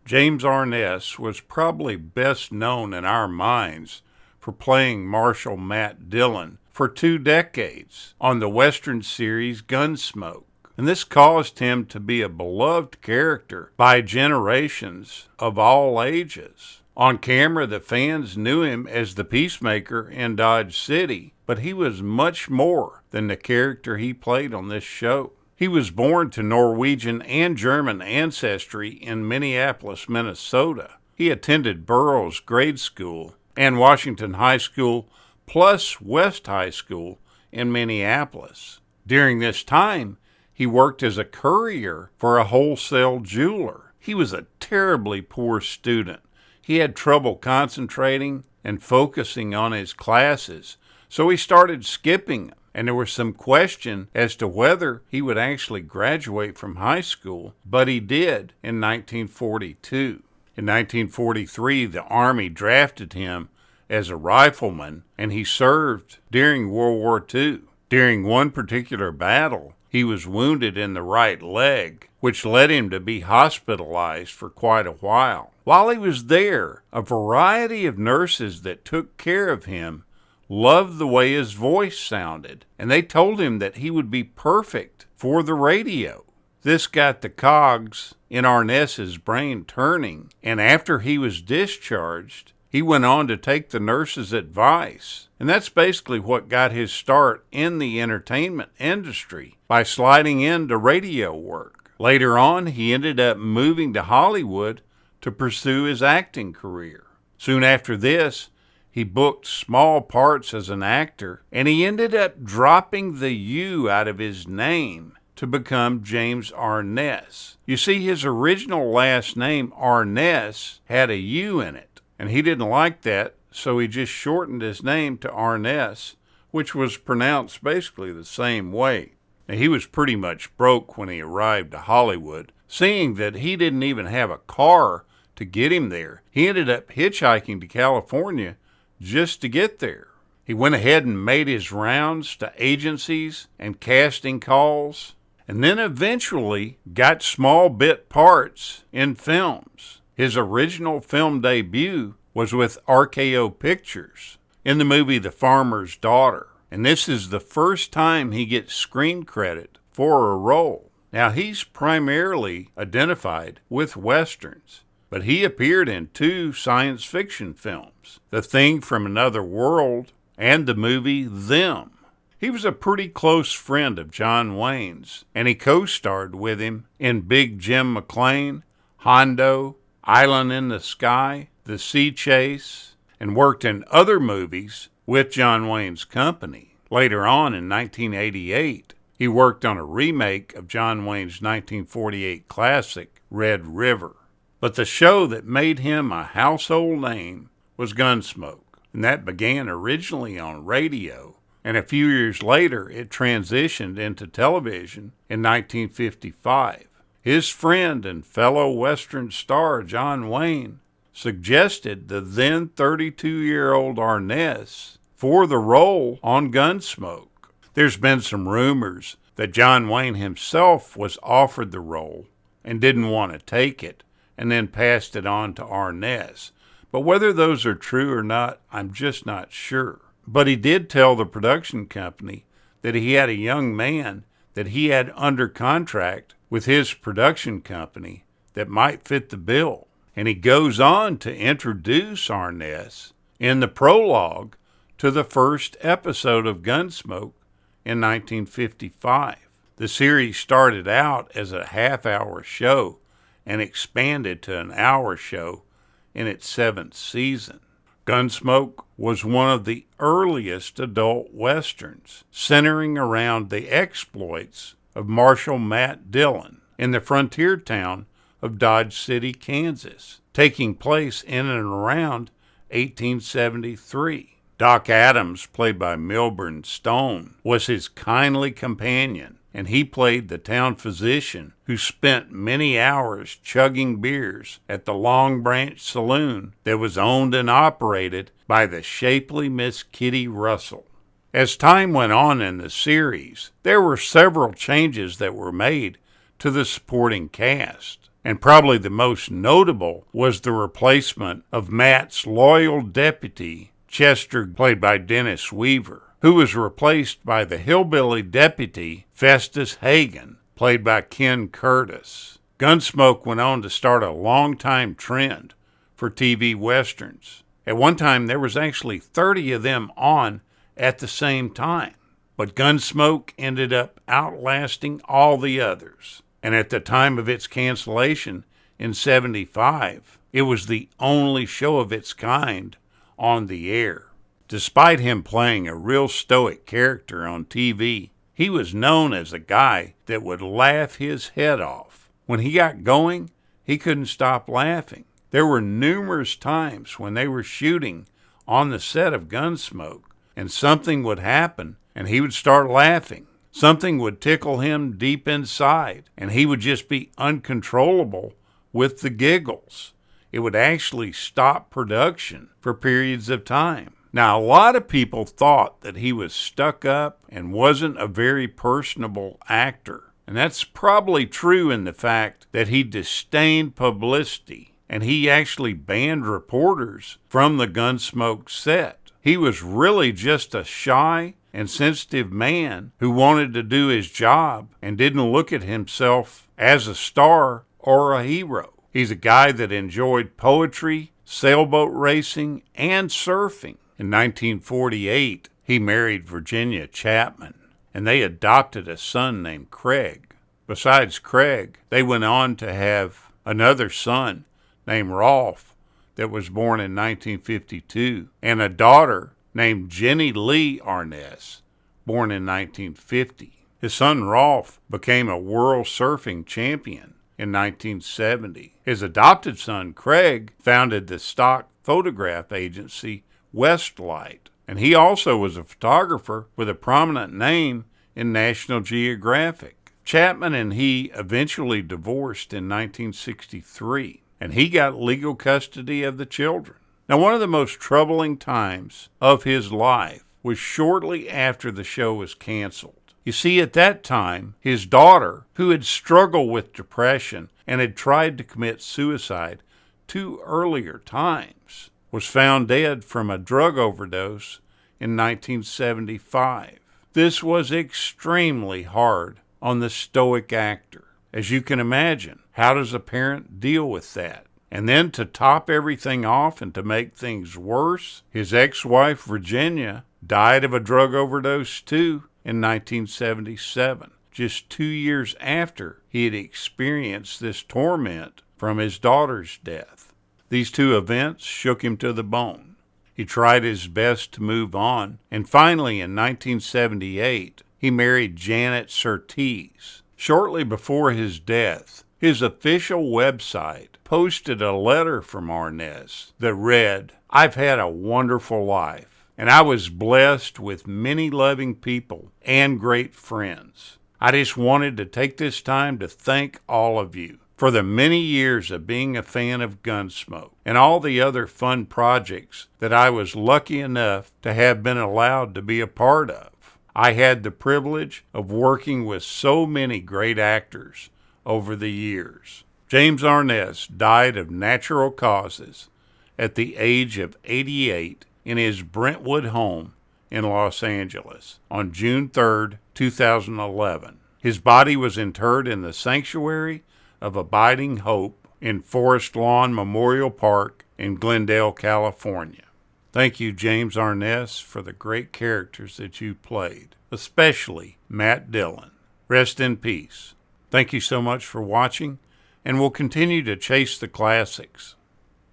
James Arness was probably best known in our minds for playing Marshal Matt Dillon for 2 decades on the Western series Gunsmoke, and this caused him to be a beloved character by generations of all ages. On camera, the fans knew him as the Peacemaker in Dodge City, but he was much more than the character he played on this show. He was born to Norwegian and German ancestry in Minneapolis, Minnesota. He attended Burroughs Grade School and Washington High School plus West High School in Minneapolis. During this time, he worked as a courier for a wholesale jeweler. He was a terribly poor student. He had trouble concentrating and focusing on his classes, so he started skipping them. And there was some question as to whether he would actually graduate from high school, but he did in 1942. In 1943, the Army drafted him as a rifleman, and he served during World War II. During one particular battle, he was wounded in the right leg, which led him to be hospitalized for quite a while. While he was there, a variety of nurses that took care of him loved the way his voice sounded, and they told him that he would be perfect for the radio. This got the cogs in Arness's brain turning, and after he was discharged, he went on to take the nurses' advice. And that's basically what got his start in the entertainment industry, by sliding into radio work. Later on, he ended up moving to Hollywood to pursue his acting career. Soon after this, he booked small parts as an actor, and he ended up dropping the U out of his name to become James Arness. You see, his original last name, Arness, had a U in it, and he didn't like that, so he just shortened his name to Arness, which was pronounced basically the same way. Now, he was pretty much broke when he arrived to Hollywood, seeing that he didn't even have a car to get him there. He ended up hitchhiking to California just to get there. He went ahead and made his rounds to agencies and casting calls, and then eventually got small bit parts in films. His original film debut was with RKO Pictures in the movie The Farmer's Daughter, and this is the first time he gets screen credit for a role. Now, he's primarily identified with Westerns, but he appeared in 2 science fiction films, The Thing from Another World and the movie Them. He was a pretty close friend of John Wayne's, and he co-starred with him in Big Jim McLean, Hondo, Island in the Sky, The Sea Chase, and worked in other movies with John Wayne's company. Later on in 1988, he worked on a remake of John Wayne's 1948 classic, Red River. But the show that made him a household name was Gunsmoke, and that began originally on radio, and a few years later it transitioned into television in 1955. His friend and fellow Western star John Wayne suggested the then 32-year-old Arness for the role on Gunsmoke. There's been some rumors that John Wayne himself was offered the role and didn't want to take it, and then passed it on to Arness. But whether those are true or not, I'm just not sure. But he did tell the production company that he had a young man that he had under contract with his production company that might fit the bill. And he goes on to introduce Arness in the prologue to the first episode of Gunsmoke in 1955. The series started out as a half-hour show and expanded to an hour show in its 7th season. Gunsmoke was one of the earliest adult westerns, centering around the exploits of Marshal Matt Dillon in the frontier town of Dodge City, Kansas, taking place in and around 1873. Doc Adams, played by Milburn Stone, was his kindly companion, and he played the town physician who spent many hours chugging beers at the Long Branch Saloon that was owned and operated by the shapely Miss Kitty Russell. As time went on in the series, there were several changes that were made to the supporting cast, And probably the most notable was the replacement of Matt's loyal deputy, Chester, played by Dennis Weaver, who was replaced by the hillbilly deputy, Festus Hagen, played by Ken Curtis. Gunsmoke went on to start a long-time trend for TV westerns. At one time, there was actually 30 of them on at the same time. But Gunsmoke ended up outlasting all the others. And at the time of its cancellation in '75, it was the only show of its kind on the air. Despite him playing a real stoic character on TV, he was known as a guy that would laugh his head off. When he got going, he couldn't stop laughing. There were numerous times when they were shooting on the set of Gunsmoke, and something would happen, and he would start laughing. Something would tickle him deep inside, and he would just be uncontrollable with the giggles. It would actually stop production for periods of time. Now, a lot of people thought that he was stuck up and wasn't a very personable actor. And that's probably true in the fact that he disdained publicity, and he actually banned reporters from the Gunsmoke set. He was really just a shy and sensitive man who wanted to do his job and didn't look at himself as a star or a hero. He's a guy that enjoyed poetry, sailboat racing, and surfing. In 1948, he married Virginia Chapman, and they adopted a son named Craig. Besides Craig, they went on to have another son named Rolfe that was born in 1952, and a daughter named Jenny Lee Arness, born in 1950. His son Rolfe became a world surfing champion in 1970. His adopted son Craig founded the stock photograph agency Westlight, and he also was a photographer with a prominent name in National Geographic. Chapman and he eventually divorced in 1963, and he got legal custody of the children. Now, one of the most troubling times of his life was shortly after the show was canceled. You see, at that time, his daughter, who had struggled with depression and had tried to commit suicide 2 earlier times, was found dead from a drug overdose in 1975. This was extremely hard on the stoic actor. As you can imagine, how does a parent deal with that? And then to top everything off and to make things worse, his ex-wife Virginia died of a drug overdose too in 1977, just 2 years after he had experienced this torment from his daughter's death. These two events shook him to the bone. He tried his best to move on, and finally in 1978, he married Janet Surtees. Shortly before his death, his official website posted a letter from Arness that read, "I've had a wonderful life, and I was blessed with many loving people and great friends. I just wanted to take this time to thank all of you for the many years of being a fan of Gunsmoke and all the other fun projects that I was lucky enough to have been allowed to be a part of. I had the privilege of working with so many great actors over the years." James Arness died of natural causes at the age of 88 in his Brentwood home in Los Angeles on June 3, 2011. His body was interred in the Sanctuary of Abiding Hope in Forest Lawn Memorial Park in Glendale, California. Thank you, James Arness, for the great characters that you played, especially Matt Dillon. Rest in peace. Thank you so much for watching, and we'll continue to chase the classics.